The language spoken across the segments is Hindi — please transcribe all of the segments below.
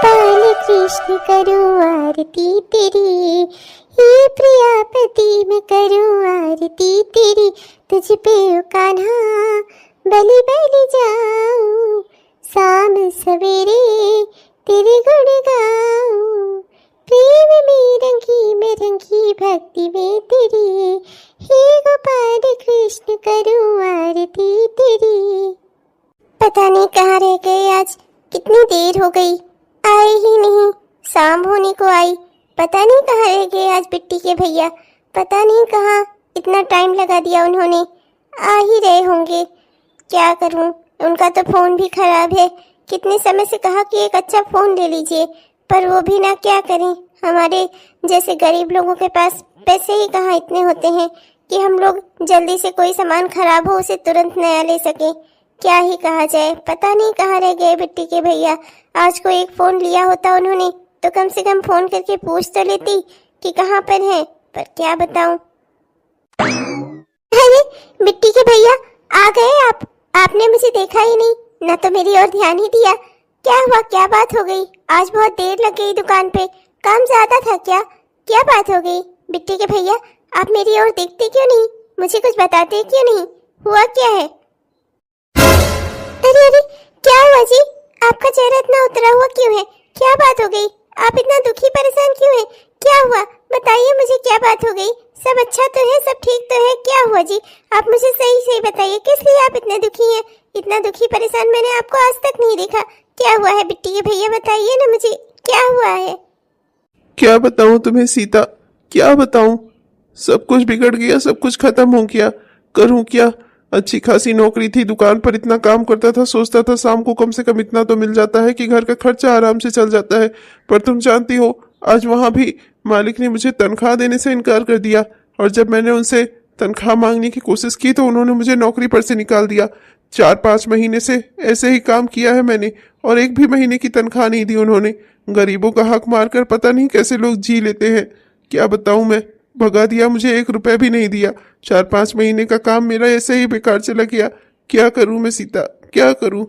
गोपाल कृष्ण करूं आरती तेरी, हे प्रियापति मैं करूं आरती तेरी। तुझ पे ओ कान्हा बलि बलि जाऊं, शाम सवेरे तेरे गुण गाऊं। प्रेम में रंगी भक्ति में तेरी, हे गोपाल कृष्ण करूं आरती तेरी। पता नहीं कहाँ रह गए आज, कितनी देर हो गई, आए ही नहीं। शाम होने को आई, पता नहीं कहाँ रह गए आज बिट्टी के भैया। पता नहीं कहाँ इतना टाइम लगा दिया उन्होंने, आ ही रहे होंगे। क्या करूं, उनका तो फ़ोन भी खराब है। कितने समय से कहा कि एक अच्छा फ़ोन ले लीजिए, पर वो भी ना। क्या करें, हमारे जैसे गरीब लोगों के पास पैसे ही कहाँ इतने होते हैं कि हम लोग जल्दी से कोई सामान खराब हो उसे तुरंत नया ले सकें। क्या ही कहा जाए, पता नहीं कहाँ रह गए बिट्टी के भैया। आज को एक फ़ोन लिया होता उन्होंने तो कम से कम फ़ोन करके पूछ तो लेती कि कहाँ पर हैं, पर क्या बताऊं। अरे बिट्टी के भैया, आ गए आप? आपने मुझे देखा ही नहीं, ना तो मेरी ओर ध्यान ही दिया। क्या हुआ, क्या बात हो गई? आज बहुत देर लग गई दुकान पे, काम ज्यादा था क्या? क्या बात हो गई बिट्टी के भैया? आप मेरी ओर देखते क्यों नहीं, मुझे कुछ बताते क्यों नहीं? हुआ क्या है? अरे अरे, क्या हुआ जी? आपका चेहरा इतना उतरा हुआ क्यों है? क्या बात हो गई? आप इतना दुखी परेशान क्यों हैं? क्या हुआ, बताइए मुझे, क्या बात हो गई? सब अच्छा तो है, सब ठीक तो है? क्या हुआ जी? आप मुझे सही सही बताइए, किस लिए आप इतने दुखी हैं? इतना दुखी परेशान मैंने आपको आज तक नहीं देखा। क्या हुआ है बिट्टी के भैया, बताइए ना मुझे, क्या हुआ है? क्या बताऊं तुम्हें सीता, क्या बताऊं? सब कुछ बिगड़ गया, सब कुछ खत्म हो गया। करूं क्या? अच्छी खासी नौकरी थी, दुकान पर इतना काम करता था, सोचता था शाम को कम से कम इतना तो मिल जाता है कि घर का खर्चा आराम से चल जाता है। पर तुम जानती हो, आज वहां भी मालिक ने मुझे तनख्वाह देने से इनकार कर दिया, और जब मैंने उनसे तनख्वाह मांगने की कोशिश की तो उन्होंने मुझे नौकरी पर से निकाल दिया। 4-5 महीने से ऐसे ही काम किया है मैंने, और एक भी महीने की तनख्वाह नहीं दी उन्होंने। गरीबों का हक मारकर पता नहीं कैसे लोग जी लेते हैं। क्या बताऊं मैं, भगा दिया, मुझे 1 रुपया भी नहीं दिया। 4-5 महीने का काम मेरा ऐसे ही बेकार चला गया। क्या करूं मैं सीता, क्या करूं?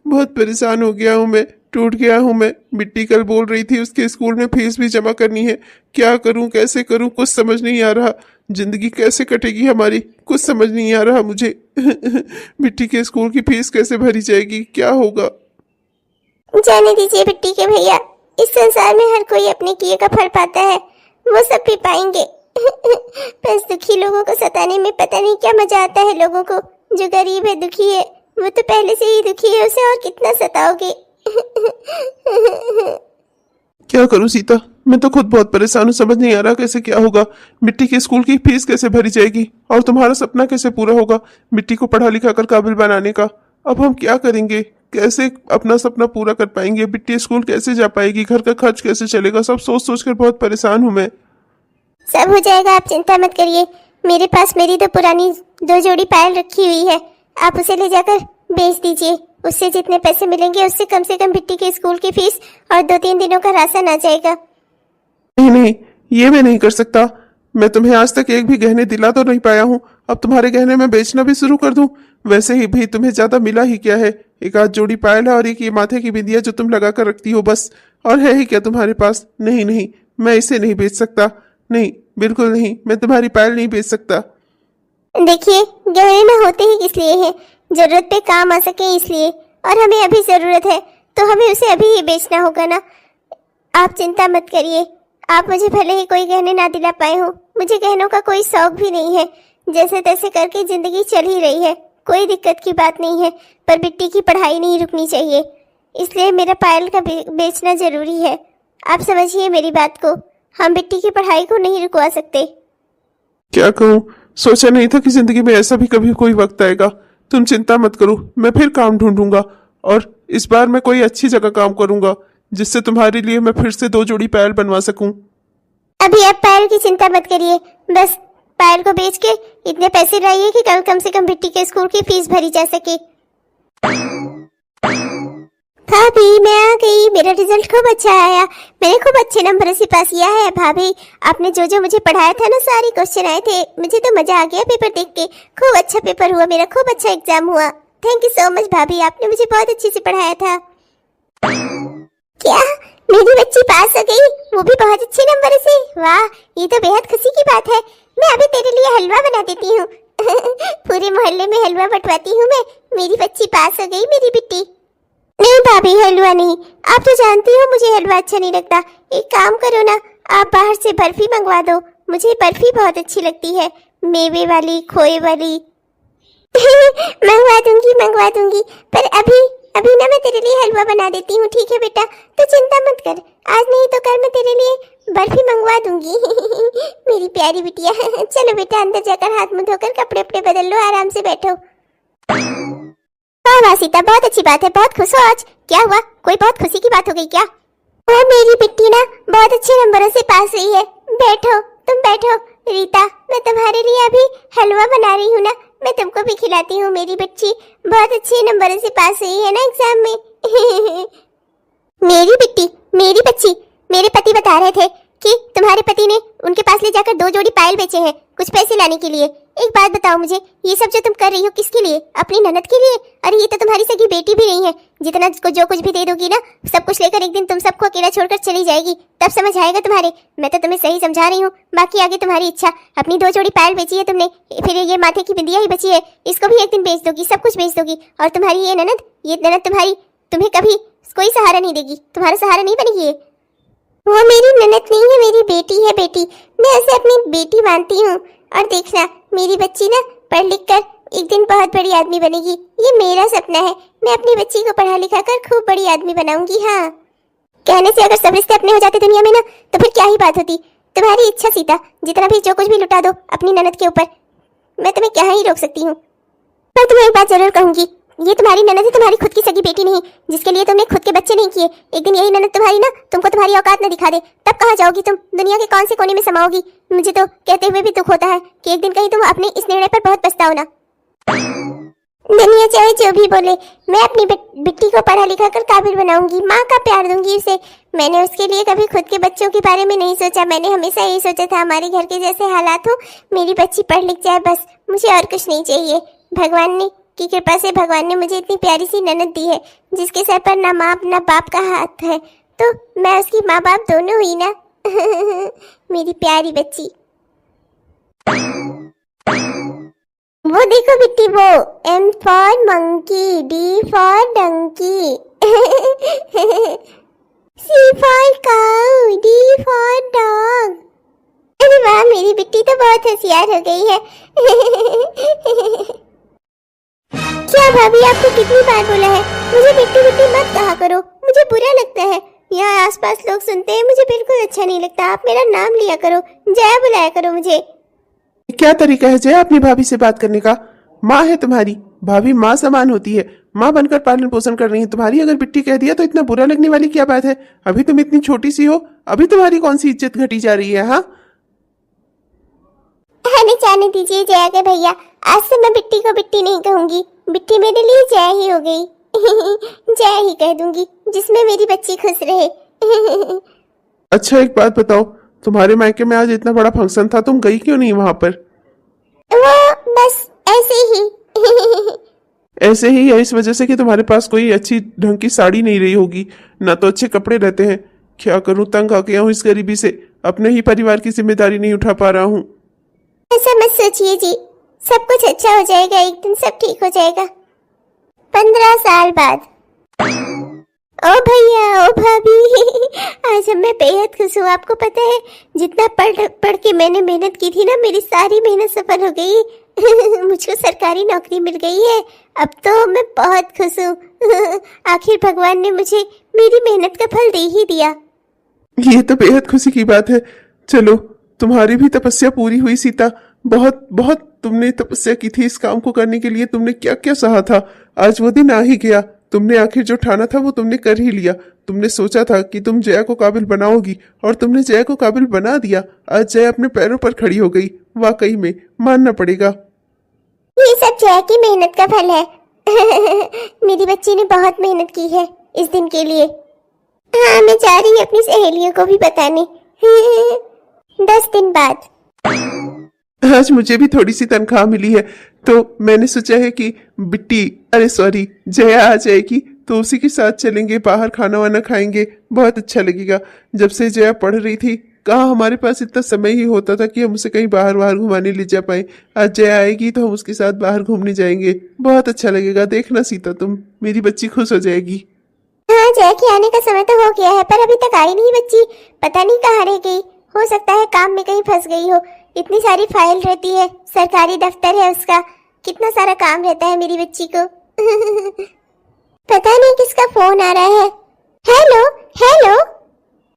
बहुत परेशान हो गया हूं मैं, टूट गया हूं मैं। बिट्टी कल बोल रही थी उसके स्कूल में फीस भी जमा करनी है। क्या करूं, कैसे करूं, कुछ समझ नहीं आ रहा। जिंदगी कैसे कटेगी हमारी, कुछ समझ नहीं आ रहा मुझे। बिट्टी के स्कूल की फीस कैसे भरी जाएगी, क्या होगा? जाने दीजिए बिट्टी के भैया, इस संसार में हर कोई अपने किए का फल पाता है, वो सब भी पाएंगे। बस दुखी लोगों को सताने में पता नहीं क्या मजा आता है लोगों को। जो गरीब है, दुखी है, वो तो पहले से ही दुखी है, उसे और कितना सताओगे? क्या करूं सीता, मैं तो खुद बहुत परेशान हूं, समझ नहीं आ रहा कैसे क्या होगा। मिट्टी के स्कूल की फीस कैसे भरी जाएगी, और तुम्हारा सपना कैसे पूरा होगा मिट्टी को पढ़ा लिखा कर काबिल बनाने का। अब हम क्या करेंगे, कैसे अपना सपना पूरा कर पाएंगे? बिट्टी स्कूल कैसे जा पाएगी, घर का खर्च कैसे चलेगा? सब सोच सोच कर बहुत परेशान हूं मैं। सब हो जाएगा, आप चिंता मत करिए। मेरे पास मेरी तो पुरानी 2 जोड़ी पायल रखी हुई है, आप उसे ले जाकर बेच दीजिए। उससे जितने पैसे मिलेंगे उससे कम से कम बिट्टी के स्कूल की फीस और 2-3 दिनों का राशन आ जाएगा। नहीं नहीं, ये मैं नहीं कर सकता। मैं तुम्हें आज तक एक भी गहने दिला तो नहीं पाया हूँ, अब तुम्हारे गहने मैं बेचना भी शुरू कर दूं? वैसे ही भी तुम्हें ज्यादा मिला ही क्या है? एक आध जोड़ी पायल है और एक ये माथे की बिंदिया जो तुम लगा कर रखती हो, बस। और है ही क्या तुम्हारे पास? नहीं नहीं, मैं इसे नहीं बेच सकता। नहीं, बिल्कुल नहीं, मैं तुम्हारी पायल नहीं बेच सकता। देखिए, गहने ना होते ही किस लिए हैं? जरूरत पे काम आ सके इसलिए, और हमें अभी जरूरत है तो हमें उसे अभी ही बेचना होगा ना। आप चिंता मत करिए, आप मुझे भले ही कोई गहने ना दिला पाए हो, मुझे गहनों का कोई शौक भी नहीं है। जैसे तैसे करके जिंदगी चल ही रही है, कोई दिक्कत की बात नहीं है। पर बिट्टी की पढ़ाई नहीं रुकनी चाहिए, इसलिए मेरा पायल का बेचना जरूरी है। आप समझिए मेरी बात को, हम बिट्टी की पढ़ाई को नहीं रुकवा सकते। क्या कहूँ, सोचा नहीं था कि जिंदगी में ऐसा भी कभी कोई वक्त आएगा। तुम चिंता मत करो, मैं फिर काम ढूंढूंगा, और इस बार मैं कोई अच्छी जगह काम करूंगा जिससे तुम्हारे लिए मैं फिर से 2 जोड़ी पायल बनवा सकूं। अभी आप पायल की चिंता मत करिए, बस पायल को बेच के इतने पैसे लाइए कि कल कम से कम बिट्टी के स्कूल की फीस भरी जा सके। भाभी मैं आ गई, मेरा रिजल्ट खूब अच्छा आया, मैंने खूब अच्छे नंबर से पास किया है। भाभी आपने जो जो मुझे पढ़ाया था ना, सारे क्वेश्चन आए थे, मुझे तो मजा आ गया पेपर देख के। खूब अच्छा पेपर हुआ मेरा, खूब अच्छा एग्जाम हुआ। थैंक यू सो मच भाभी, आपने मुझे बहुत अच्छे से पढ़ाया था। क्या मेरी बच्ची पास हो गई, वो भी बहुत अच्छे नंबर से? वाह, ये तो बेहद खुशी की बात है। मैं अभी तेरे लिए हलवा बना देती हूँ। पूरे मोहल्ले में हलवा बंटवाती हूँ मैं। मेरी बच्ची पास हो गई, मेरी बिट्टी। नहीं भाभी, हलवा नहीं। आप तो जानती हो मुझे हलवा अच्छा नहीं लगता। एक काम करो ना, आप बाहर से बर्फी मंगवा दो। मुझे बर्फी बहुत अच्छी लगती है, मेवे वाली, खोए वाली। मंगवा दूंगी। पर अभी अभी ना मैं तेरे लिए हलवा बना देती हूँ, ठीक है बेटा? तो चिंता मत कर, आज नहीं तो कल मैं तेरे लिए बर्फी मंगवा दूंगी। मेरी प्यारी बिटिया। चलो बेटा, अंदर जाकर हाथ मुंह धोकर कपड़े उपड़े बदल लो, आराम से बैठो। वाह सीता, बहुत अच्छी बात है, बहुत खुश हो आज। क्या हुआ, कोई बहुत खुशी की बात हो गई क्या? वो मेरी बिट्टी ना बहुत अच्छे नंबरों से पास हुई है। बैठो, तुम बैठो। रीता, मैं तुम्हारे लिए अभी हलवा बना रही हूँ ना, मैं तुमको भी खिलाती हूँ। मेरी बच्ची बहुत अच्छे नंबरों से पास हुई है ना एग्जाम में। मेरी बिट्टी, मेरी बच्ची, मेरे पति बता रहे थे कि तुम्हारे पति ने उनके पास ले जाकर 2 जोड़ी पायल बेचे हैं कुछ पैसे लाने के लिए। एक बात बताओ मुझे, ये सब जो तुम कर रही हो किसके लिए? अपनी ननद के लिए? अरे ये तो तुम्हारी सगी बेटी भी नहीं है। जितना जो कुछ भी दे दोगी ना, सब कुछ लेकर एक दिन तुम सबको अकेला छोड़कर चली जाएगी, तब समझ आएगा तुम्हारे। मैं तो तुम्हें सही समझा रही हूँ, बाकी आगे तुम्हारी इच्छा। अपनी 2 जोड़ी पायल बेची है तुमने, फिर ये माथे की बिंदिया ही बची है, इसको भी एक दिन बेच दोगी, सब कुछ बेच दोगी। और तुम्हारी ये ननद तुम्हारी तुम्हें कभी कोई सहारा नहीं देगी, तुम्हारा सहारा नहीं बनेगी ये। वो मेरी ननद नहीं है, मेरी बेटी है। बेटी, मैं उसे अपनी बेटी मानती हूँ। और देखना, मेरी बच्ची ना पढ़ लिख कर एक दिन बहुत बड़ी आदमी बनेगी। ये मेरा सपना है, मैं अपनी बच्ची को पढ़ा लिखा कर खूब बड़ी आदमी बनाऊंगी। हाँ, कहने से अगर सब रिश्ते अपने हो जाते दुनिया में ना, तो फिर क्या ही बात होती। तुम्हारी इच्छा सीता, जितना भी जो कुछ भी लुटा दो अपनी ननद के ऊपर, मैं तुम्हें क्या ही रोक सकती हूँ। पर तुम्हें एक बात जरूर कहूंगी, ये तुम्हारी ननद है, तुम्हारी खुद की सगी बेटी नहीं, जिसके लिए तुमने खुद के बच्चे नहीं किए। एक दिन यही ननद तुम्हारी ना तुमको तुम्हारी औकात न दिखा दे, तब कहाँ जाओगी तुम? दुनिया के कौन से कोने में समाओगी? मुझे तो कहते हुए भी दुख होता है कि एक दिन कहीं तुम अपने इस निर्णय पर बहुत पछताओ ना। दुनिया चाहे जो भी बोले, मैं अपनी बिट्टी को पढ़ा लिखा कर काबिल बनाऊंगी, माँ का प्यार दूंगी उसे। मैंने उसके लिए कभी खुद के बच्चों के बारे में नहीं सोचा। मैंने हमेशा यही सोचा था हमारे घर के जैसे हालात हो, मेरी बच्ची पढ़ लिख जाए, बस मुझे और कुछ नहीं चाहिए। भगवान ने की कृपा से भगवान ने मुझे इतनी प्यारी सी ननद दी है, जिसके सर पर ना माँ ना बाप का हाथ है, तो मैं उसकी माँ बाप दोनों हुई ना। मेरी प्यारी बच्ची। वो देखो बिट्टी, वो M for monkey, D for donkey, C for cow, D for dog. अरे वाह, मेरी बिट्टी तो बहुत होशियार हो गई है। क्या भाभी, आपको कितनी बार बोला है मुझे बिट्टी बिट्टी मत कहा करो, मुझे बुरा लगता है। यहाँ आसपास लोग सुनते हैं, मुझे बिल्कुल अच्छा नहीं लगता। आप मेरा नाम लिया करो, जया बुलाया करो मुझे। क्या तरीका है जया अपनी भाभी से बात करने का? माँ है तुम्हारी, भाभी माँ समान होती है, माँ बनकर पालन पोषण कर रही है तुम्हारी। अगर बिट्टी कह दिया तो इतना बुरा लगने वाली क्या बात है? अभी तुम इतनी छोटी सी हो, अभी तुम्हारी कौन सी इज्जत घटी जा रही है? हाँ, हमें जाने दीजिए जया के भैया, आज से मैं बिट्टी को बिट्टी नहीं कहूंगी, बिट्टी मेरे लिए जया ही हो गई। जया ही कह दूंगी, जिसमें मेरी बच्ची खुश रहे। अच्छा एक बात बताओ, तुम्हारे मायके में आज इतना बड़ा फंक्शन था, तुम गई क्यों नहीं वहां पर? वो बस ऐसे ही। ऐसे ही या इस वजह से कि तुम्हारे पास कोई अच्छी ढंग की साड़ी नहीं रही होगी, ना तो अच्छे कपड़े रहते हैं? क्या करूं, तंग आ गया हूं इस गरीबी से, अपने ही परिवार की जिम्मेदारी नहीं उठा पा रहा हूं। ऐसा मत सोचिए जी, सब कुछ अच्छा हो जाएगा, एक दिन सब ठीक हो जाएगा। 15 साल बाद। ओ भैया, ओ भाभी, आज मैं बेहद खुश हूँ। आपको पता है, जितना पढ़ के मैंने मेहनत की थी ना, मेरी सारी मेहनत सफल हो गई। मुझको सरकारी नौकरी मिल गई है, अब तो मैं बहुत खुश हूँ। आखिर भगवान ने मुझे मेरी मेहनत का फल दे ही दिया। ये तो बेहद खुशी की बात है। चलो, तुम्हारी भी तपस्या पूरी हुई सीता। बहुत बहुत तुमने तपस्या की थी इस काम को करने के लिए, तुमने क्या क्या सहा था। आज वो दिन आ ही गया, तुमने आखिर जो ठाना था वो तुमने कर ही लिया। तुमने सोचा था कि तुम जया को काबिल बनाओगी और तुमने जया को काबिल बना दिया। आज जया अपने पैरों पर खड़ी हो गई, वाकई में मानना पड़ेगा। ये सब जया की मेहनत का फल है। मेरी बच्ची ने बहुत मेहनत की है इस दिन के लिए। हाँ, मैं जा रही हूँ अपनी सहेलियों को भी बताने। 10 दिन बाद। आज मुझे भी थोड़ी सी तनख्वाह मिली है, तो मैंने सोचा है कि बिट्टी, अरे सॉरी, जया आ जाएगी तो उसी के साथ चलेंगे, बाहर खाना वाना खाएंगे, बहुत अच्छा लगेगा। जब से जया पढ़ रही थी कहाँ हमारे पास इतना समय ही होता था कि हम उसे कहीं बाहर बाहर घुमाने ले जा पाए। आज जया आएगी तो हम उसके साथ बाहर घूमने जाएंगे, बहुत अच्छा लगेगा। देखना सीता, तुम मेरी बच्ची खुश हो जाएगी। हाँ, जया के आने का समय तो हो गया है, पर अभी तक आई नहीं बच्ची। पता नहीं कहाँ रह गई, हो सकता है काम में कहीं फंस गई हो। इतनी सारी फाइल रहती है, सरकारी दफ्तर है उसका, कितना सारा काम रहता है मेरी बच्ची को। पता नहीं किसका फोन आ रहा है। हेलो हेलो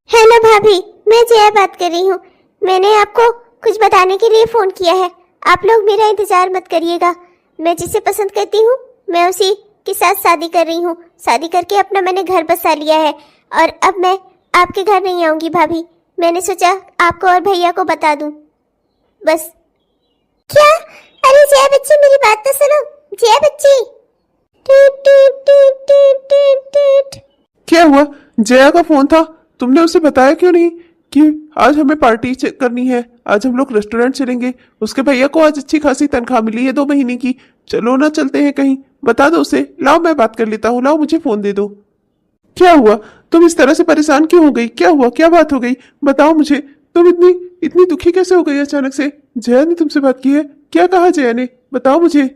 हेलो भाभी, मैं जया बात कर रही हूँ। मैंने आपको कुछ बताने के लिए फोन किया है। आप लोग मेरा इंतजार मत करिएगा। मैं जिसे पसंद करती हूँ मैं उसी के साथ शादी कर रही हूँ। शादी करके अपना मैंने घर बसा लिया है और अब मैं आपके घर नहीं आऊंगी भाभी। मैंने सोचा आपको और भैया को बता दूं बस। क्या? अरे जया बच्ची, मेरी बात तो सुनो। जया बच्ची। टूट टूट टूट टूट टूट टूट। क्या हुआ? जया का फोन था, तुमने उसे बताया क्यों नहीं कि आज हमें पार्टी करनी है, आज हम लोग रेस्टोरेंट चलेंगे। उसके भैया को आज अच्छी खासी तनख्वाह मिली है 2 महीने की। चलो ना चलते हैं कहीं, बता दो उसे। लाओ मैं बात कर लेता हूँ, लाओ मुझे फोन दे दो। क्या हुआ? तुम इस तरह से परेशान क्यों हो गई? क्या हुआ? क्या बात हो गई? बताओ मुझे। तुम इतनी इतनी दुखी कैसे हो गई अचानक से? जया ने तुमसे बात की है? क्या कहा जया ने? बताओ मुझे।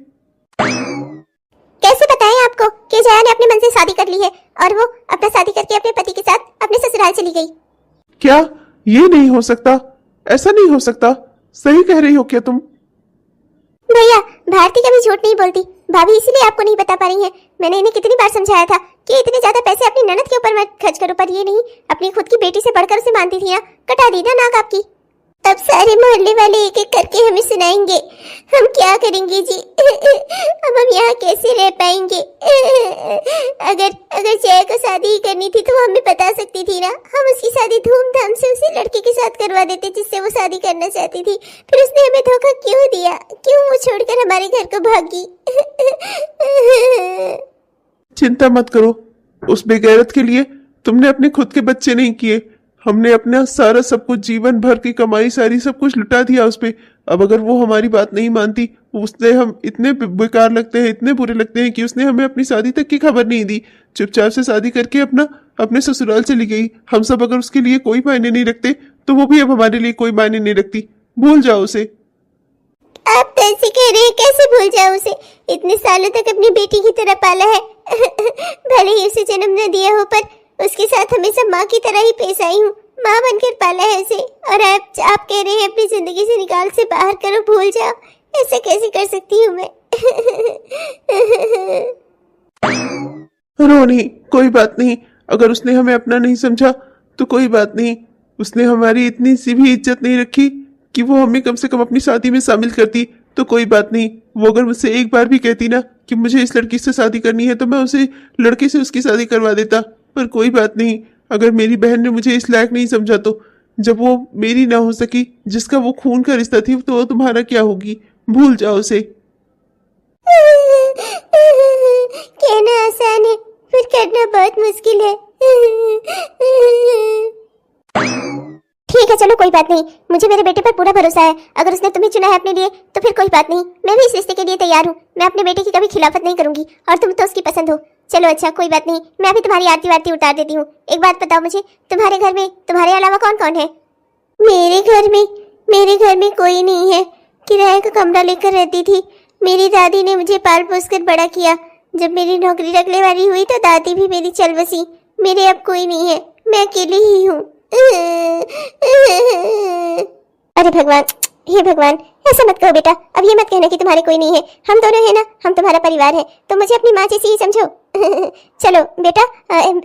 कैसे बताएं आपको कि जया ने अपने मन से शादी कर ली है और वो अपना शादी करके अपने पति के साथ अपने ससुराल चली गई। क्या? ये नहीं हो सकता, ऐसा नहीं हो सकता। सही कह रही हो क्या तुम? भैया, भारती कभी झूठ नहीं बोलती। भाभी इसीलिए आपको नहीं बता पा रही है। मैंने इन्हें कितनी बार समझाया था कि इतने ज्यादा पैसे अपनी ननद के ऊपर मत खर्च करो, पर ये नहीं, अपनी खुद की बेटी से बढ़कर उसे मानती थी ना। कटा दी ना नाक आपकी। अब सारे मोहल्ले वाले एक एक करके हमें सुनाएंगे। हम क्या करेंगे जी? अब हम यहाँ कैसे रह पाएंगे? अगर अगर जया को शादी ही करनी थी तो हमें बता सकती थी ना। हम उसकी शादी धूमधाम से उसी लड़के के साथ करवा देते जिससे वो शादी करना चाहती थी। फिर उसने हमें धोखा क्यों दिया? क्यों वो छोड़कर हमारे घर को भागी? चिंता मत करो, उस बेगैरत के लिए तुमने अपने खुद के बच्चे नहीं किए। हमने अपना सारा सब कुछ, जीवन भर की कमाई सारी सब कुछ लुटा दिया उस पे। अब अगर वो हमारी बात नहीं मानती, उसने हम इतने बेकार लगते हैं, इतने बुरे लगते हैं कि उसने हमें अपनी शादी तक की खबर नहीं दी। चुपचाप से शादी करके अपने ससुराल चली गई। हम सब अगर उसके लिए कोई मायने नहीं रखते तो वो भी अब हमारे लिए कोई मायने नहीं रखती। भूल जाओ उसे। आप कैसे कह रहे हैं? कैसे भूल जाऊं उसे? इतने सालों तक अपनी बेटी की तरह पाला है। भले ही उसे जन्म न दिया हो, पर उसके साथ हमेशा माँ की तरह ही पेश आई हूँ। माँ बनकर पाला है उसे, और आप कह रहे हैं अपनी जिंदगी से निकाल से बाहर करो, भूल जाओ। ऐसा कैसे कर सकती हूँ मैं? रो नहीं, कोई बात नहीं। अगर उसने हमें अपना नहीं समझा तो कोई बात नहीं। उसने हमारी इतनी सी भी इज्जत नहीं रखी कि वो हमें कम से कम अपनी शादी में शामिल करती तो कोई बात नहीं। वो अगर मुझसे एक बार भी कहती ना कि मुझे इस लड़की से शादी करनी है तो मैं उसे लड़के से उसकी शादी करवा देता। पर कोई बात नहीं, अगर मेरी बहन ने मुझे इस लायक नहीं समझा तो जब वो मेरी ना हो सकी, जिसका वो खून का रिश्ता थी, तो तुम्हारा क्या होगी? भूल जाओ उसे। कहना आसान है, फिर करना बहुत मुश्किल है। ठीक है, चलो कोई बात नहीं। मुझे मेरे बेटे पर पूरा भरोसा है। अगर उसने तुम्हें चुना है अपने लिए तो फिर कोई बात नहीं। मैं भी इस रिश्ते के लिए तैयार हूँ। मैं अपने बेटे की कभी खिलाफत नहीं करूंगी और तुम तो उसकी पसंद हो। चलो अच्छा, कोई बात नहीं। मैं भी तुम्हारी आरती वारती उतार देती हूँ। एक बात बताओ मुझे, तुम्हारे घर में तुम्हारे अलावा कौन कौन है? मेरे घर में कोई नहीं है। किराए का कमरा लेकर रहती थी। मेरी दादी ने मुझे पाल पोस कर बड़ा किया। जब मेरी नौकरी लगने वाली हुई तो दादी भी मेरी चल बसी। मेरे अब कोई नहीं है, मैं अकेली ही हूँ। अरे भगवान, हे भगवान, ऐसा मत कहो बेटा। अब ये मत कहना कि तुम्हारे कोई नहीं है। हम दोनों है ना, हम तुम्हारा परिवार है, तो मुझे अपनी माँ जैसी ही समझो। चलो बेटा,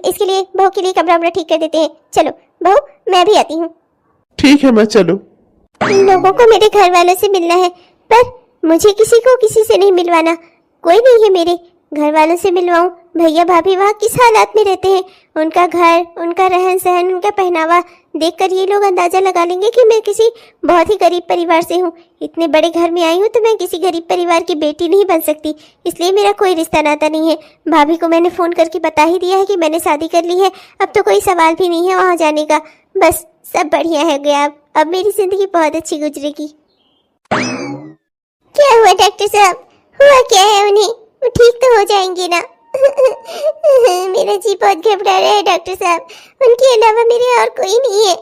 इसके लिए बहू के लिए कमरा वमरा ठीक कर देते हैं। चलो बहू, मैं भी आती हूँ। ठीक है, मैं चलो। लोगों को मेरे घर वालों से मिलना है, पर मुझे किसी को किसी से नहीं मिलवाना। कोई नहीं है मेरे घर वालों से मिलवाऊं। भैया भाभी वहाँ किस हालात में रहते हैं, उनका घर, उनका रहन सहन, उनका पहनावा देखकर ये लोग अंदाजा लगा लेंगे कि मैं किसी बहुत ही गरीब परिवार से हूँ। इतने बड़े घर में आई हूँ तो मैं किसी गरीब परिवार की बेटी नहीं बन सकती, इसलिए मेरा कोई रिश्ता नाता नहीं है। भाभी को मैंने फोन करके बता ही दिया है कि मैंने शादी कर ली है। अब तो कोई सवाल भी नहीं है वहाँ जाने का। बस सब बढ़िया है गया। अब मेरी जिंदगी बहुत अच्छी गुजरेगी। क्या हुआ डॉक्टर साहब? हुआ क्या है उन्हें? वो ठीक तो हो जाएंगे ना? मेरा जी बहुत घबरा रहा है डॉक्टर साहब, उनके अलावा मेरे और कोई नहीं है।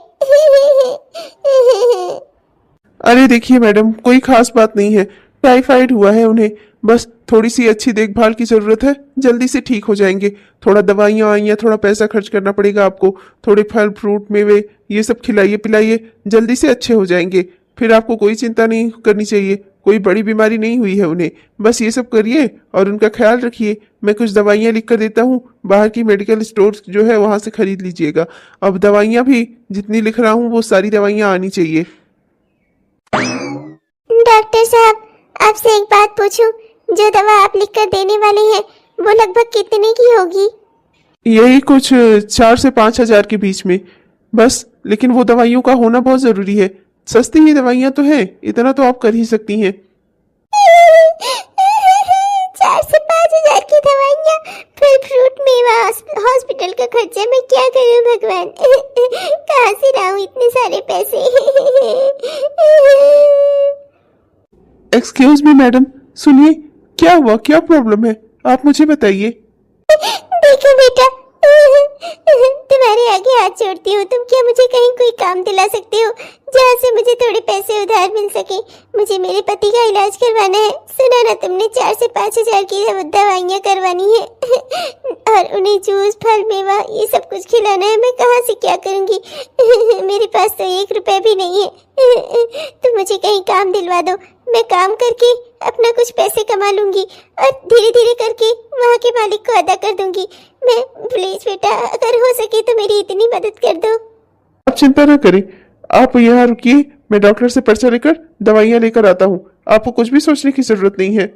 अरे देखिए मैडम, कोई खास बात नहीं है, टाइफाइड हुआ है उन्हें, बस थोड़ी सी अच्छी देखभाल की जरूरत है, जल्दी से ठीक हो जाएंगे। थोड़ा दवाइयाँ आइयाँ, थोड़ा पैसा खर्च करना पड़ेगा आपको, थोड़े फल फ्रूट मेवे ये सब खिलाइए पिलाइए, जल्दी से अच्छे हो जाएंगे। फिर आपको कोई चिंता नहीं करनी चाहिए, कोई बड़ी बीमारी नहीं हुई है उन्हें, बस ये सब करिए और उनका ख्याल रखिए। मैं कुछ दवाइयाँ लिख कर देता हूँ, बाहर की मेडिकल स्टोर जो है वहाँ से खरीद लीजिएगा। अब दवाइयाँ भी जितनी लिख रहा हूँ वो सारी दवाइयाँ आनी चाहिए। डॉक्टर साहब, आपसे एक बात पूछूं, जो दवा आप लिख कर देने वाले हैं वो लगभग कितने की होगी? यही कुछ 4 से 5 हजार के बीच में बस, लेकिन वो दवाइयों का होना बहुत जरूरी है। सस्ती ही दवाइयाँ तो हैं, इतना तो आप कर ही सकती हैं। 4 से 5 हजार की दवाइयाँ, फल फ्रूट मेवा, हॉस्पिटल का खर्चा, मैं क्या करूं भगवान? कहाँ से लाऊं इतने सारे पैसे? एक्सक्यूज मी मैडम, सुनिए, क्या हुआ, क्या प्रॉब्लम है, आप मुझे बताइए। देखो बेटा, तुम्हारे आगे हाथ जोड़ती हूँ, तुम क्या मुझे कहीं कोई काम दिला सकते हो जहाँ से मुझे थोड़े पैसे उधार मिल सके? मुझे मेरे पति का इलाज करवाना है। सुना ना तुमने, 4 से 5 हजार की दवाइयाँ करवानी है और उन्हें जूस फल मेवा ये सब कुछ खिलाना है। मैं कहाँ से क्या करूँगी? मेरे पास तो 1 रुपया भी नहीं है। तुम मुझे कहीं काम दिलवा दो, मैं काम करके अपना कुछ पैसे कमा लूंगी और धीरे धीरे करके वहाँ के मालिक को अदा कर दूंगी। मैं प्लीज बेटा, अगर हो सके तो मेरी इतनी मदद कर दो। आप चिंता ना करें, आप यहाँ रुकिए, मैं डॉक्टर से पर्चा लेकर दवाइयाँ लेकर आता हूँ। आपको कुछ भी सोचने की जरूरत नहीं है।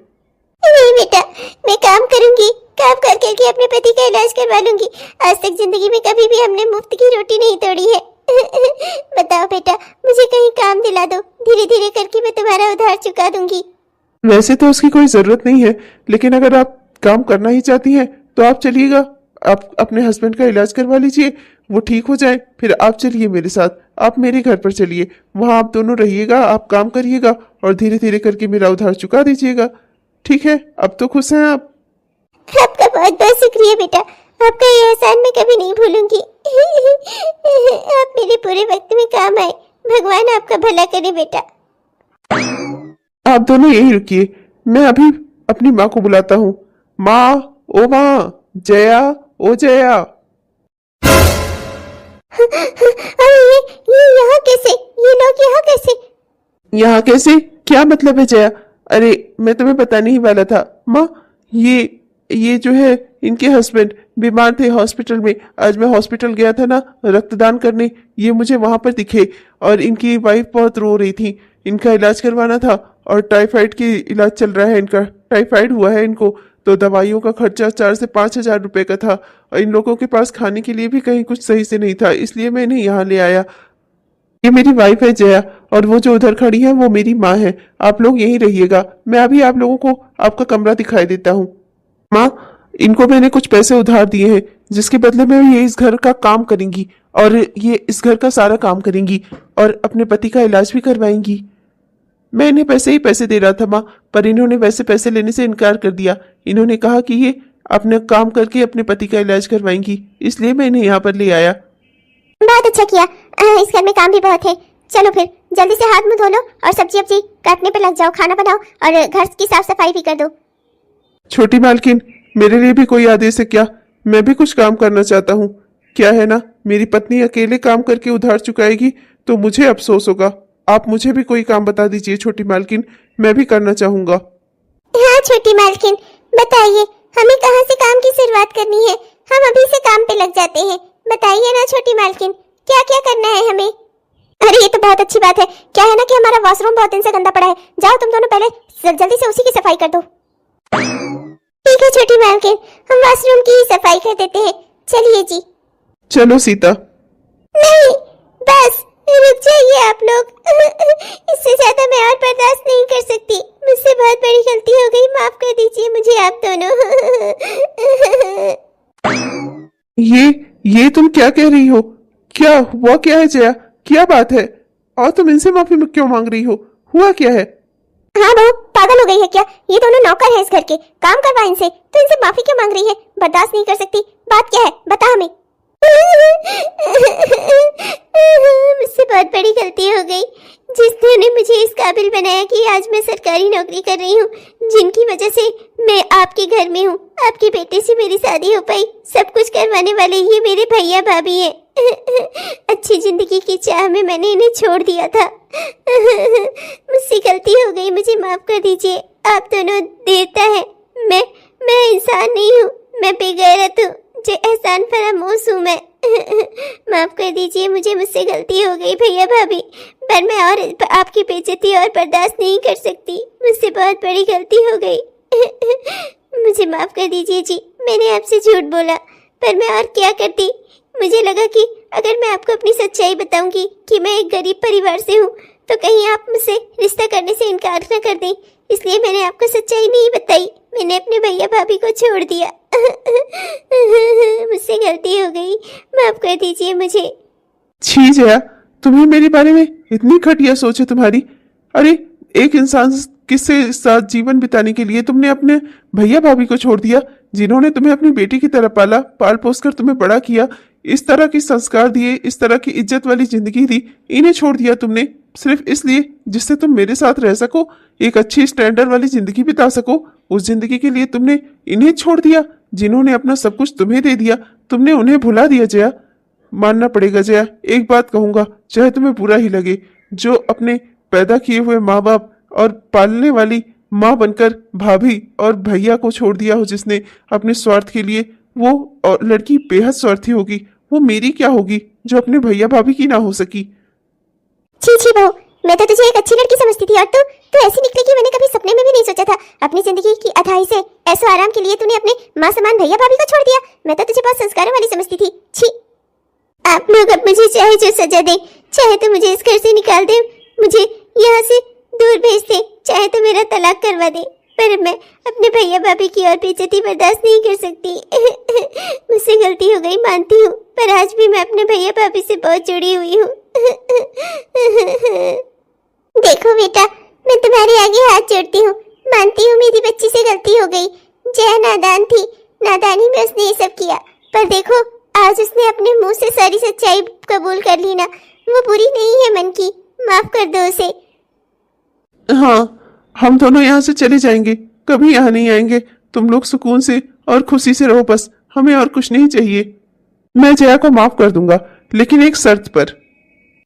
नहीं बेटा, मैं काम करूंगी, काम कर करके अपने पति का इलाज करवा लूंगी। आज तक जिंदगी में कभी भी हमने मुफ्त की रोटी नहीं तोड़ी है। बताओ बेटा, मुझे कहीं काम दिला दो, धीरे धीरे करके मैं तुम्हारा उधार चुका दूंगी। वैसे तो उसकी कोई जरूरत नहीं है, लेकिन अगर आप काम करना ही चाहती हैं तो आप चलिएगा, आप अपने हस्बैंड का इलाज करवा लीजिए, वो ठीक हो जाए, फिर आप चलिए मेरे साथ, आप मेरे घर पर चलिए, वहां आप दोनों रहिएगा, आप काम करिएगा और धीरे धीरे करके मेरा उधार चुका दीजिएगा। ठीक है, अब तो खुश हैं आप? आपका बहुत बहुत शुक्रिया बेटा, आपका ये एहसान मैं कभी नहीं भूलूंगी। आप मेरे पूरे वक्त में काम आए, भगवान आपका भला करे बेटा। आप दोनों यही रुकिए, मैं अभी अपनी माँ को बुलाता हूँ। माँ, ओ माँ, जया, ओ जया। अरे ये यहाँ कैसे? ये लोग यहाँ कैसे? यहाँ कैसे? क्या मतलब है जया? अरे मैं तुम्हें बताने ही वाला था माँ, ये जो है इनके हस्बैंड बीमार थे हॉस्पिटल में। आज मैं हॉस्पिटल गया था ना रक्तदान करने, ये मुझे वहां पर दिखे और इनकी वाइफ बहुत रो रही थी, इनका इलाज करवाना था और टाइफाइड की इलाज चल रहा है, इनका टाइफाइड हुआ है इनको, तो दवाइयों का खर्चा 4 से 5 हजार रुपए का था और इन लोगों के पास खाने के लिए भी कहीं कुछ सही से नहीं था, इसलिए मैं इन्हें यहाँ ले आया। ये मेरी वाइफ है जया और वो जो उधर खड़ी है वो मेरी माँ है। आप लोग यहीं रहिएगा, मैं अभी आप लोगों को आपका कमरा दिखाई देता हूँ। माँ, इनको मैंने कुछ पैसे उधार दिए हैं जिसके बदले में ये इस घर का काम करेंगी और ये इस घर का सारा काम करेंगी और अपने पति का इलाज भी करवाएंगी। मैं इन्हें पैसे ही पैसे दे रहा था माँ, पर इन्होंने वैसे पैसे लेने से इनकार कर दिया। इन्होंने कहा कि ये अपने काम करके अपने पति का इलाज करवाएंगी, इसलिए मैं इन्हें यहाँ पर ले आया। बहुत अच्छा किया, इस घर में काम भी बहुत है। चलो फिर जल्दी से हाथ मुंह धो लो और सब्जी वब्जी काटने पे लग जाओ, खाना बनाओ और घर की साफ सफाई भी कर दो। छोटी मालकिन, मेरे लिए भी कोई आदेश है क्या? मैं भी कुछ काम करना चाहता हूँ। क्या है ना, मेरी पत्नी अकेले काम करके उधार चुकाएगी तो मुझे अफसोस होगा। आप मुझे भी कोई काम बता दीजिए छोटी मालकिन, मैं भी करना चाहूंगा। हाँ छोटी मालकिन, बताइए हमें कहाँ से काम की शुरुआत करनी है? हम अभी से काम पे लग जाते हैं। बताइए ना छोटी मालकिन, क्या क्या करना है हमें? अरे ये तो बहुत अच्छी बात है। क्या है ना कि हमारा वॉशरूम बहुत दिन से गंदा पड़ा है, जाओ तुम दोनों पहले जल्दी से उसी की सफाई कर दो। ठीक है छोटी मालकिन, हम वॉशरूम की सफाई कर देते हैं। चलिए जी। चलो सीता। नहीं, बस रुक जाइए आप लोग। इससे ज्यादा मैं और बर्दाश्त नहीं कर सकती। मुझसे बहुत बड़ी गलती हो गई, माफ कर दीजिए मुझे आप दोनों। ये तुम क्या कह रही हो? क्या हुआ, क्या है जया, क्या बात है? और तुम इनसे माफी क्यों मांग रही हो? हुआ क्या है? हाँ बहू, पागल हो गई है क्या? ये दोनों नौकर हैं इस घर के, काम करवा इनसे, तो इनसे माफी क्यों मांग रही है? बर्दाश्त नहीं कर सकती। बात क्या है, बता हमें। मुझसे बहुत बड़ी गलती हो गई, जिसने मुझे इस काबिल बनाया कि आज मैं सरकारी नौकरी कर रही हूँ, जिनकी वजह से मैं आपके घर में हूँ, आपके बेटे से मेरी शादी हो पाई। सब कुछ करवाने वाले ये मेरे भैया भाभी हैं। अच्छी जिंदगी की चाह में मैंने इन्हें छोड़ दिया था। मुझसे गलती हो गई, मुझे माफ कर दीजिए। आप दोनों देवता हैं, मैं इंसान नहीं हूँ, मैं बेगैरत हूँ, जो एहसान फरामोश हूँ मैं। माफ कर दीजिए, मुझसे गलती हो गई भैया भाभी, पर मैं और आपकी बेइज्जती और बर्दाश्त नहीं कर सकती। मुझसे बहुत बड़ी गलती हो गई। मुझे माफ कर दीजिए जी, मैंने आपसे झूठ बोला, पर मैं और क्या करती। मुझे लगा कि अगर मैं आपको अपनी सच्चाई बताऊंगी कि मैं एक गरीब परिवार से हूँ, तो कहीं आप मुझसे रिश्ता करने से इनकार न कर दें, इसलिए मैंने आपको सच्चाई नहीं बताई। मैंने अपने भैया भाभी को छोड़ दिया। मुझसे गलती हो गई, माफ कर दीजिए मुझे। छी जया, तुम्हें मेरे बारे में इतनी घटिया सोच है तुम्हारी। अरे एक इंसान किससे साथ जीवन बिताने के लिए तुमने अपने भैया भाभी को छोड़ दिया, जिन्होंने तुम्हें अपनी बेटी की तरह पाला, पाल पोस कर तुम्हें बड़ा किया, इस तरह की संस्कार दिए, इस तरह की इज्जत वाली जिंदगी दी। इन्हें छोड़ दिया तुमने सिर्फ इसलिए जिससे तुम मेरे साथ रह सको, एक अच्छी स्टैंडर्ड वाली जिंदगी बिता सको। उस जिंदगी के लिए तुमने इन्हें छोड़ दिया, जिन्होंने अपना सब कुछ तुम्हें दे दिया। तुमने उन्हें भुला दिया जया। मानना पड़ेगा जया, एक बात कहूंगा, चाहे तुम्हें बुरा ही लगे, जो अपने पैदा किए हुए माँ बाप और पालने वाली माँ बनकर भाभी और भैया को छोड़ दिया हो जिसने अपने स्वार्थ के लिए, वो और लड़की बेहद स्वार्थी होगी। वो मेरी क्या होगी जो अपने भैया भाभी की ना हो सकी। छी छी बहू, मैं तो तुझे एक अच्छी लड़की समझती थी, और तू ऐसी निकली कि मैंने कभी सपने में भी नहीं सोचा था। अपनी जिंदगी की अधाई से ऐसा आराम के लिए तूने अपने माँ समान भैया भाभी को छोड़ दिया। मैं तो तुझे बहुत संस्कारों वाली समझती थी। छी, आप लोग अब मुझे चाहे जो सजा दें, चाहे तो मुझे इस घर से निकाल दें, मुझे यहाँ से दूर भेज दें, चाहे तो मेरा तलाक करवा दें, पर मैं अपने भैया भाभी की और बेइज्जती बर्दाश्त नहीं कर सकती। मुझसे गलती हो गई मानती हूँ, पर आज भी मैं अपने भैया भाभी से बहुत जुड़ी हुई हूँ। देखो बेटा, मैं तुम्हारे आगे हाथ जोड़ती हूँ, मानती हूँ मेरी बच्ची से गलती हो गई। जया नादान थी, नादानी में उसने ये सब किया, पर देखो आज उसने अपने मुंह से सारी सच्चाई कबूल कर ली ना। वो बुरी नहीं है मन की, माफ कर दो उसे। हाँ, हम दोनों यहाँ से चले जाएंगे, कभी यहाँ नहीं आएंगे। तुम लोग सुकून से और खुशी से रहो, बस हमें और कुछ नहीं चाहिए। मैं जया को माफ कर दूंगा, लेकिन एक शर्त पर।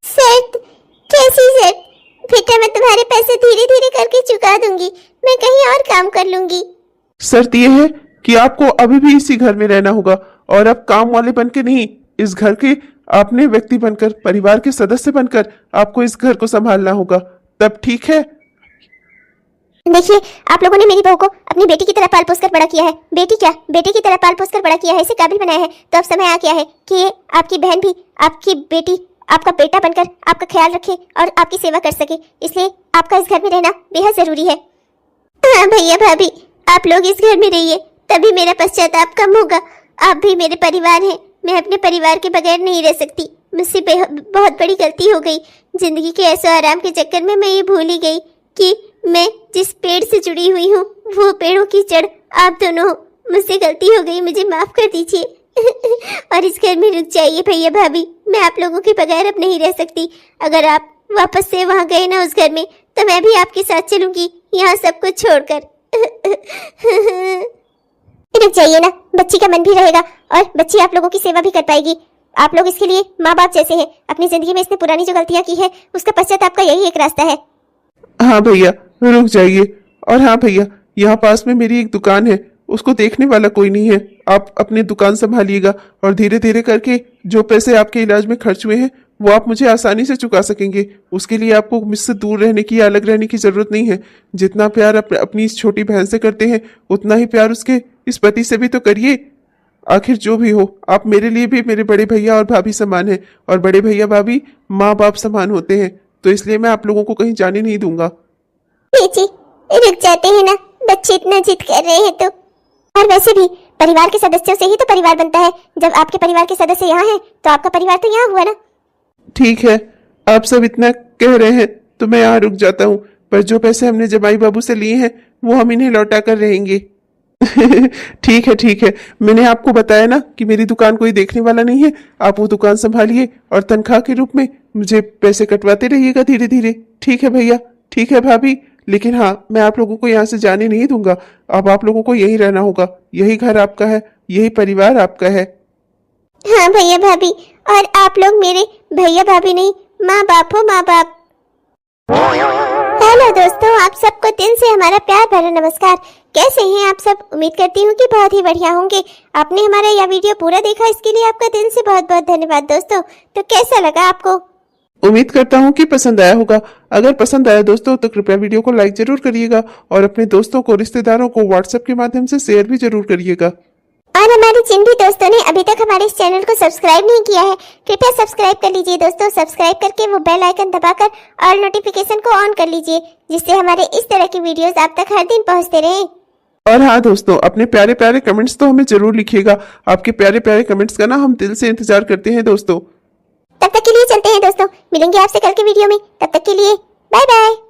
शर्त? कैसी शर्त? बेटा मैं तुम्हारे पैसे धीरे धीरे करके चुका दूंगी, मैं कहीं और काम कर लूंगी। शर्त यह है कि आपको अभी भी इसी घर में रहना होगा, और अब काम वाले बन के नहीं, इस घर के अपने व्यक्ति बनकर, परिवार के सदस्य बनकर आपको इस घर को संभालना होगा। तब ठीक है? देखिए, आप लोगों ने मेरी बहू को अपनी बेटी की तरह पाल पोस कर बड़ा किया है। बेटी क्या, बेटे की तरह पाल पोस कर बड़ा किया है, इसे काबिल बनाया है। तो अब समय आ गया है कि आपकी बहन भी आपकी बेटी, आपका बेटा बनकर आपका ख्याल रखे और आपकी सेवा कर सके। इसलिए आपका इस घर में रहना बेहद जरूरी है। हाँ भैया भाभी, आप लोग इस घर में रहिए, तभी मेरा पश्चाताप कम होगा। आप भी मेरे परिवार हैं, मैं अपने परिवार के बगैर नहीं रह सकती। मुझसे बहुत बड़ी गलती हो गई। जिंदगी के ऐसे आराम के चक्कर में मैं ये भूल ही गई कि मैं जिस पेड़ से जुड़ी हुई हूँ वो पेड़ों की जड़ आप दोनों हो। मुझसे गलती हो गई, मुझे माफ कर दीजिए। और इस घर में रुक जाइए भैया भाभी, मैं आप लोगों के बगैर अब नहीं रह सकती। अगर आप वापस से वहाँ गए ना उस घर में, तो मैं भी आपके साथ चलूंगी, यहाँ सब कुछ छोड़कर। रुक जाइए ना, बच्ची का मन भी रहेगा और बच्ची आप लोगों की सेवा भी कर पाएगी। आप लोग इसके लिए माँ बाप जैसे हैं। अपनी जिंदगी में इसने पुरानी जो गलतियाँ की है उसका पश्चाताप का यही एक रास्ता है। हाँ भैया, रुक जाइए। और हाँ भैया, यहाँ पास में मेरी एक दुकान है, उसको देखने वाला कोई नहीं है। आप अपनी दुकान संभालिएगा और धीरे धीरे करके जो पैसे आपके इलाज में खर्च हुए हैं वो आप मुझे आसानी से चुका सकेंगे। उसके लिए आपको मुझसे दूर रहने की या अलग रहने की जरूरत नहीं है। जितना प्यार अपनी इस छोटी बहन से करते हैं, उतना ही प्यार उसके इस पति से भी तो करिए। आखिर जो भी हो, आप मेरे लिए भी मेरे बड़े भैया और भाभी समान हैं, और बड़े भैया भाभी माँ बाप समान होते हैं। तो इसलिए मैं आप लोगों को कहीं जाने नहीं दूंगा। जी, रुक जाते हैं ना, बच्चे इतना जिद कर रहे हैं तो। और वैसे भी परिवार के सदस्यों से ही तो परिवार बनता है। जब आपके परिवार के सदस्य यहाँ हैं, तो आपका परिवार तो यहाँ हुआ ना। ठीक है, आप सब इतना कह रहे हैं तो मैं यहाँ रुक जाता हूँ। पर जो पैसे हमने जमाई बाबू से लिए हैं वो हम इन्हें लौटा कर रहेंगे। ठीक है, मैंने आपको बताया ना कि मेरी दुकान कोई देखने वाला नहीं है। आप वो दुकान संभालिए और तनख्वाह के रूप में मुझे पैसे कटवाते रहिएगा धीरे धीरे। ठीक है भैया, ठीक है भाभी, लेकिन हाँ, मैं आप लोगों को यहाँ से जाने नहीं दूंगा। अब आप लोगों को यहीं रहना होगा, यही घर आपका है, यही परिवार आपका है। हाँ भैया भाभी, और आप लोग मेरे भैया भाभी नहीं, माँ बाप हो, माँ बाप। हेलो दोस्तों, आप सबको दिल से हमारा प्यार भरा नमस्कार। कैसे हैं आप सब? उम्मीद करती हूँ कि बहुत ही बढ़िया होंगे। आपने हमारा यह वीडियो पूरा देखा, इसके लिए आपका दिल से बहुत बहुत धन्यवाद दोस्तों। तो कैसा लगा आपको? उम्मीद करता हूँ कि पसंद आया होगा। अगर पसंद आया दोस्तों तो कृपया वीडियो को लाइक जरूर करिएगा और अपने दोस्तों को, रिश्तेदारों को व्हाट्सएप के माध्यम से शेयर भी जरूर करिएगा। और हमारे जिन भी दोस्तों ने अभी तक हमारे इस चैनल को सब्सक्राइब नहीं किया है, कृपया सब्सक्राइब कर लीजिए दोस्तों। सब्सक्राइब करके वो बेल आइकन दबाकर ऑल नोटिफिकेशन को ऑन कर लीजिए, जिससे हमारे इस तरह की वीडियोस आप तक हर दिन पहुंचते रहें। और हाँ दोस्तों, अपने प्यारे प्यारे कमेंट्स तो हमें जरूर लिखिएगा। आपके प्यारे प्यारे कमेंट्स का ना हम दिल से इंतजार करते हैं दोस्तों। तब तक के लिए चलते हैं दोस्तों, मिलेंगे आपसे कल के वीडियो में। तब तक के लिए बाय बाय।